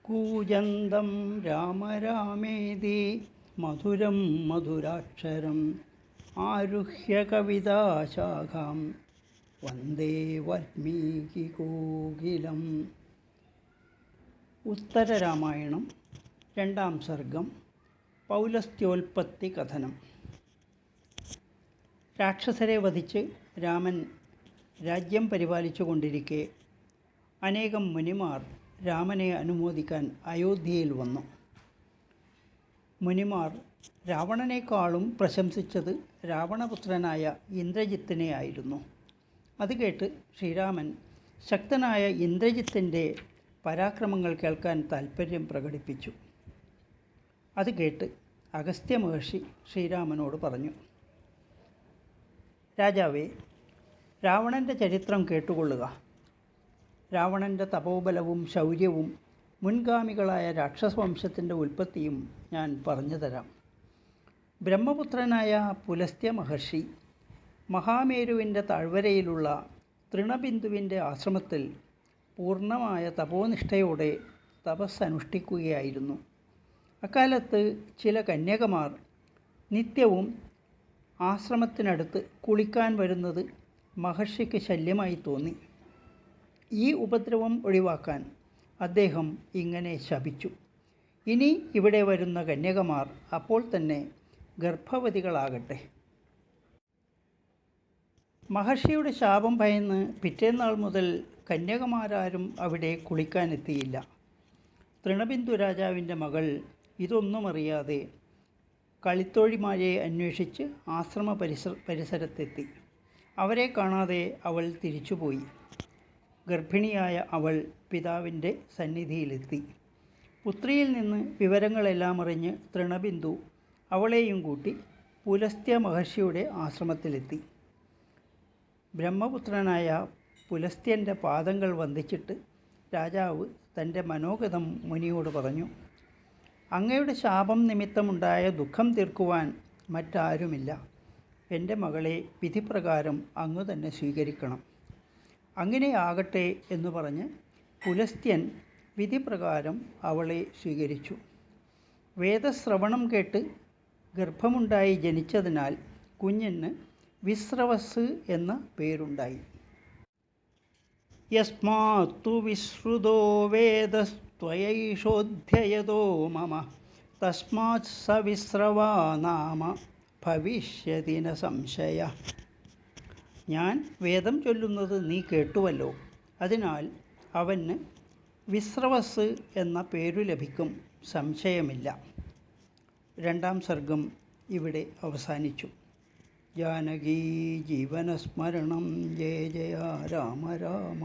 കൂജന്തം രാമ രാമേതി മധുരം മധുരാക്ഷരം ആരുഹ്യ കവിതാശാഖാം വന്ദേ വാൽമീകികോകിലം. ഉത്തരരാമായണം രണ്ടാം സർഗം. പൗലസ്ത്യോൽപ്പത്തി കഥനം. രാക്ഷസരെ വധിച്ച് രാമൻ രാജ്യം പരിപാലിച്ചു കൊണ്ടിരിക്കെ അനേകം മുനിമാർ രാമനെ അനുമോദിക്കാൻ അയോധ്യയിൽ വന്നു. മുനിമാർ രാവണനേക്കാളും പ്രശംസിച്ചത് രാവണപുത്രനായ ഇന്ദ്രജിത്തിനെ ആയിരുന്നു. അത് കേട്ട് ശ്രീരാമൻ ശക്തനായ ഇന്ദ്രജിത്തിൻ്റെ പരാക്രമങ്ങൾ കേൾക്കാൻ താൽപ്പര്യം പ്രകടിപ്പിച്ചു. അത് കേട്ട് അഗസ്ത്യ മഹർഷി ശ്രീരാമനോട് പറഞ്ഞു: രാജാവേ, രാവണൻ്റെ ചരിത്രം കേട്ടുകൊള്ളുക. രാവണൻ്റെ തപോബലവും ശൗര്യവും മുൻഗാമികളായ രാക്ഷസവംശത്തിൻ്റെ ഉൽപ്പത്തിയും ഞാൻ പറഞ്ഞു തരാം. ബ്രഹ്മപുത്രനായ പുലസ്ത്യ മഹർഷി മഹാമേരുവിൻ്റെ താഴ്വരയിലുള്ള തൃണബിന്ദുവിൻ്റെ ആശ്രമത്തിൽ പൂർണ്ണമായ തപോനിഷ്ഠയോടെ തപസ്സനുഷ്ഠിക്കുകയായിരുന്നു. അക്കാലത്ത് ചില കന്യകമാർ നിത്യവും ആശ്രമത്തിനടുത്ത് കുളിക്കാൻ വരുന്നത് മഹർഷിക്ക് ശല്യമായി തോന്നി. ഈ ഉപദ്രവം ഒഴിവാക്കാൻ അദ്ദേഹം ഇങ്ങനെ ശപിച്ചു: ഇനി ഇവിടെ വരുന്ന കന്യകമാർ അപ്പോൾ തന്നെ ഗർഭവതികളാകട്ടെ. മഹർഷിയുടെ ശാപം ഭയന്ന് പിറ്റേന്നാൾ മുതൽ കന്യകമാരാരും അവിടെ കുളിക്കാനെത്തിയില്ല. തൃണബിന്ദു രാജാവിൻ്റെ മകൾ ഇതൊന്നും അറിയാതെ കളിത്തോഴിമാരെ അന്വേഷിച്ച് ആശ്രമ പരിസരത്തെത്തി. അവരെ കാണാതെ അവൾ തിരിച്ചുപോയി. ഗർഭിണിയായ അവൾ പിതാവിൻ്റെ സന്നിധിയിലെത്തി. പുത്രിയിൽ നിന്ന് വിവരങ്ങളെല്ലാം അറിഞ്ഞ് തൃണബിന്ദു അവളെയും കൂട്ടി പുലസ്ത്യ മഹർഷിയുടെ ആശ്രമത്തിലെത്തി. ബ്രഹ്മപുത്രനായ പുലസ്ത്യൻ്റെ പാദങ്ങൾ വന്ദിച്ചിട്ട് രാജാവ് തൻ്റെ മനോഗതം മുനിയോട് പറഞ്ഞു: അങ്ങയുടെ ശാപം നിമിത്തമുണ്ടായ ദുഃഖം തീർക്കുവാൻ മറ്റാരുമില്ല. എൻ്റെ മകളെ വിധിപ്രകാരം അങ്ങ് തന്നെ സ്വീകരിക്കണം. അങ്ങനെ ആകട്ടെ എന്ന് പറഞ്ഞ് പുലസ്ത്യൻ വിധിപ്രകാരം അവളെ സ്വീകരിച്ചു. വേദശ്രവണം കേട്ട് ഗർഭമുണ്ടായി ജനിച്ചതിനാൽ കുഞ്ഞിന് വിശ്രവസ് എന്ന പേരുണ്ടായി. യസ്മാത്തു വിശ്രുതോ വേദസ്ത്വയൈഷോധ്യയതോ മമ തസ്മാത് സ വിശ്രവാ നാമ ഭവിഷ്യതി ന സംശയ. ഞാൻ വേദം ചൊല്ലുന്നത് നീ കേട്ടുവല്ലോ, അതിനാൽ അവന് വിശ്രവസ് എന്ന പേരു ലഭിക്കും, സംശയമില്ല. രണ്ടാം സർഗം ഇവിടെ അവസാനിച്ചു. ജാനകീ ജീവനസ്മരണം ജയ ജയ രാമ രാമ.